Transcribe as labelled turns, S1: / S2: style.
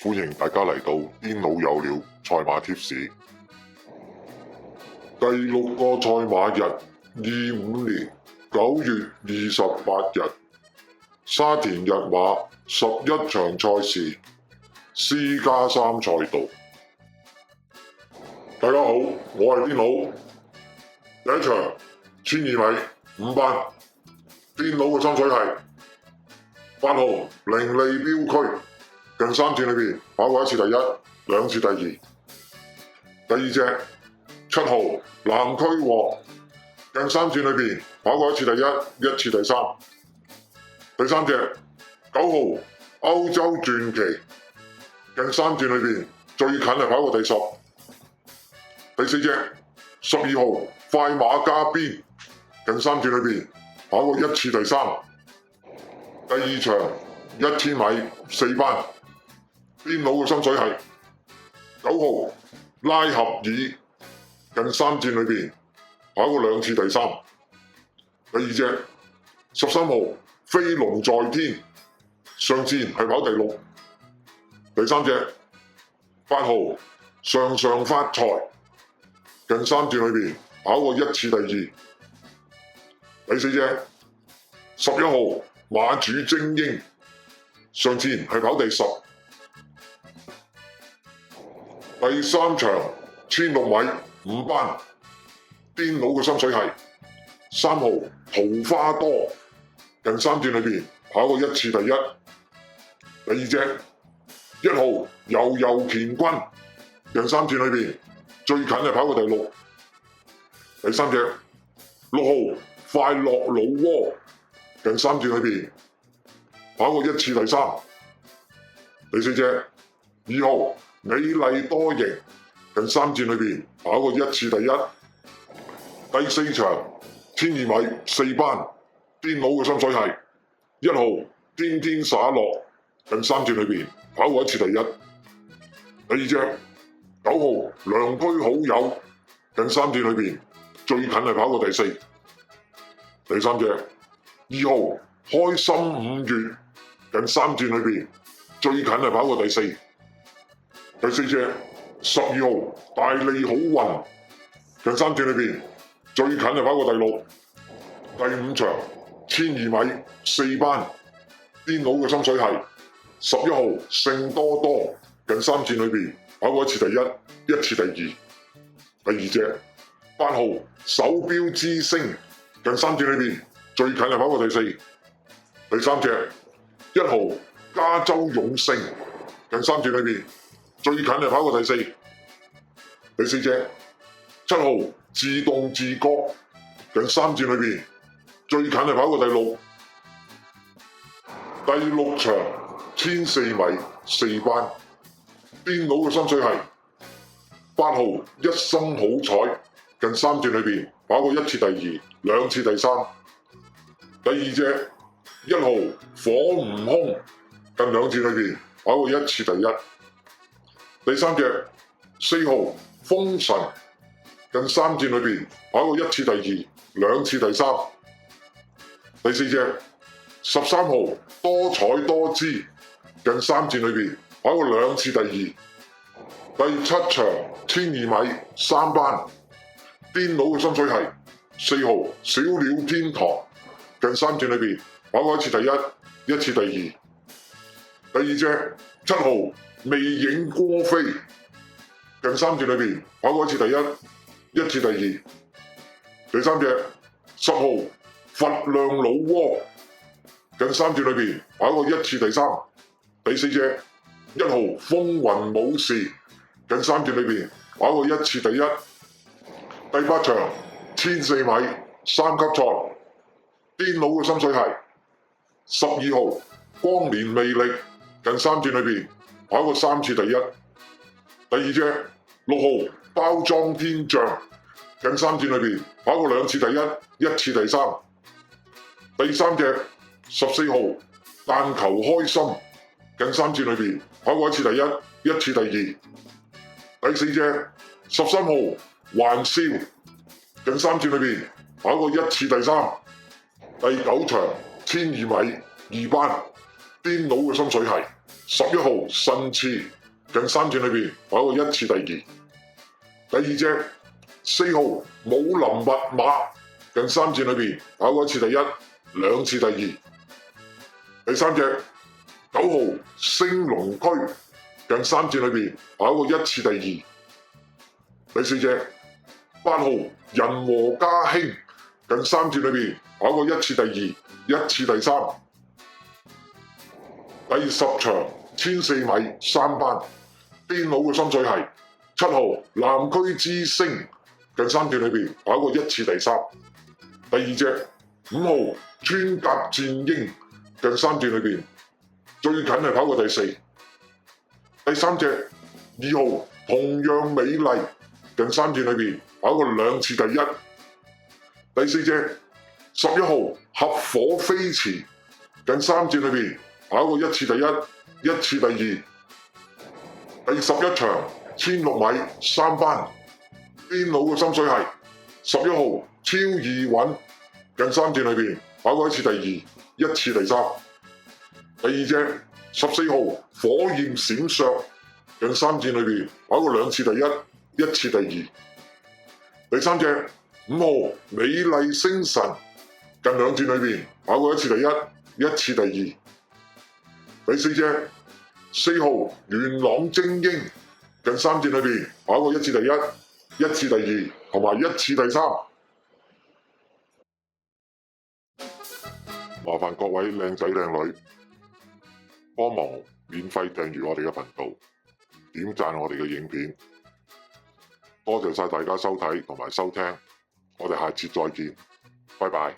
S1: 歡迎大家嚟到癲佬有料賽馬貼士。第6個賽馬日，25年9月28日，沙田日馬11場賽事，C+3賽道。大家好，我係癲佬。第一場1200米5班，癲佬嘅心水係8號伶俐標區，近3轉裏邊跑過一次第一，2次第二。第二隻7號南區王，近3轉裏邊跑過一次第一，一次第三。第三隻9號歐洲傳奇，近3轉裏邊最近係跑過第10。第四隻12號快馬加鞭，近3轉裏邊跑過一次第三。第二場1000米4班，癲佬嘅心水係9號拉合爾，近3轉裏邊跑過2次第三。第二隻13號飛龍在天，上戰係跑第6。第三隻8號上上發財，近3轉裏邊跑過一次第二。第四隻11號馬主精英，上戰係跑第10。第三場1600米5班，癲佬嘅心水係3號桃花多，近3轉裏邊跑過一次第一。第二隻1號悠悠乾坤，近3轉裏邊最近係跑過第6。第三隻6號快樂老窩，近3轉裏邊跑過一次第三。第四隻2號美麗多型，近3轉裏邊跑過一次第一。第四場1200米4班，癲佬嘅心水係1號天天灑落，近3轉裏邊跑過一次第一。第二隻9號良居好友，近3轉裏邊最近係跑過第4。第三隻2號開心5月，近3轉裏邊最近係跑過第4。第四隻12號大利好運，近3轉裏邊最近係跑過第6。第五場1200米4班，癲佬嘅心水係11號聖多多，近3轉裏邊跑過一次第一，一次第二。第二隻8號手錶之星，近3轉裏邊最近係跑過第4。第三隻1號加州勇勝，近3轉裏邊最近係跑過第4。第四隻7號自動自覺，近3轉裏邊最近係跑過第6。第六場1400米4班，癲佬嘅心水係8號一生好彩，近3轉裏邊跑過一次第二，兩次第三。第二隻1號火悟空，近2轉裏邊跑過一次第一。第三隻4號風神，近3轉裏邊跑過一次第二，兩次第三。第四隻13號多彩多姿，近3轉裏邊跑過2次第二。第七場1200米3班，癲佬嘅心水係4號小鳥天堂，近3轉裏邊跑過一次第一，一次第二。第二隻7號魅影歌飛，近3轉裏邊跑過一次第一，一次第二。第三隻10號佛亮老窩，近3轉裏邊跑過一次第三。第四隻1號風雲武士，近3轉裏邊跑過一次第一。第八場1400米3級賽，癲佬嘅心水係12號光年魅力，近3轉裏邊跑過3次第一。第二隻6號包裝天象，近3轉裏邊跑過2次第一，一次第三。第三隻14號但求開心，近3轉裏邊跑過一次第一，一次第二。第四隻13號玩笑，近3轉裏邊跑過一次第三。第九場1200米2班，癲佬嘅心水係11號腎刺近3轉裏邊跑過1次第2。第二隻4號武林密碼近3轉裏邊跑過1次第1、2次第2。第三隻9號升龍區近3轉裏邊跑過1次第2。第四隻8號仁和家興近3轉裏邊跑過1次第2、1次第3。第10場1400米3班邊佬嘅心水係7號南區之星近3轉裏邊跑過1次第3。第二隻5號穿甲戰鷹近3轉裏邊最近係跑過第4。第三隻2號同樣美麗近3轉裏邊跑過2次第1。第四隻11號合火飛馳近3轉裏邊跑過1次第1、1次第2。第11場1600米3班邊佬嘅心水係11號超易穩近3轉裏邊跑過1次第2、1次第3。第二隻14號火焰閃爍近3轉裏邊跑過2次第1、1次第2。第三隻5號美麗星神近2轉裏邊跑過1次第1、1次第2。第四隻4號元朗精英近3轉裏邊跑過1次第1、1次第2同埋1次第3。麻煩各位靚仔靚女幫忙免費訂閱我哋嘅頻道，點讚我哋嘅影片。多謝晒大家收睇同埋收聽，我哋下次再見，拜拜。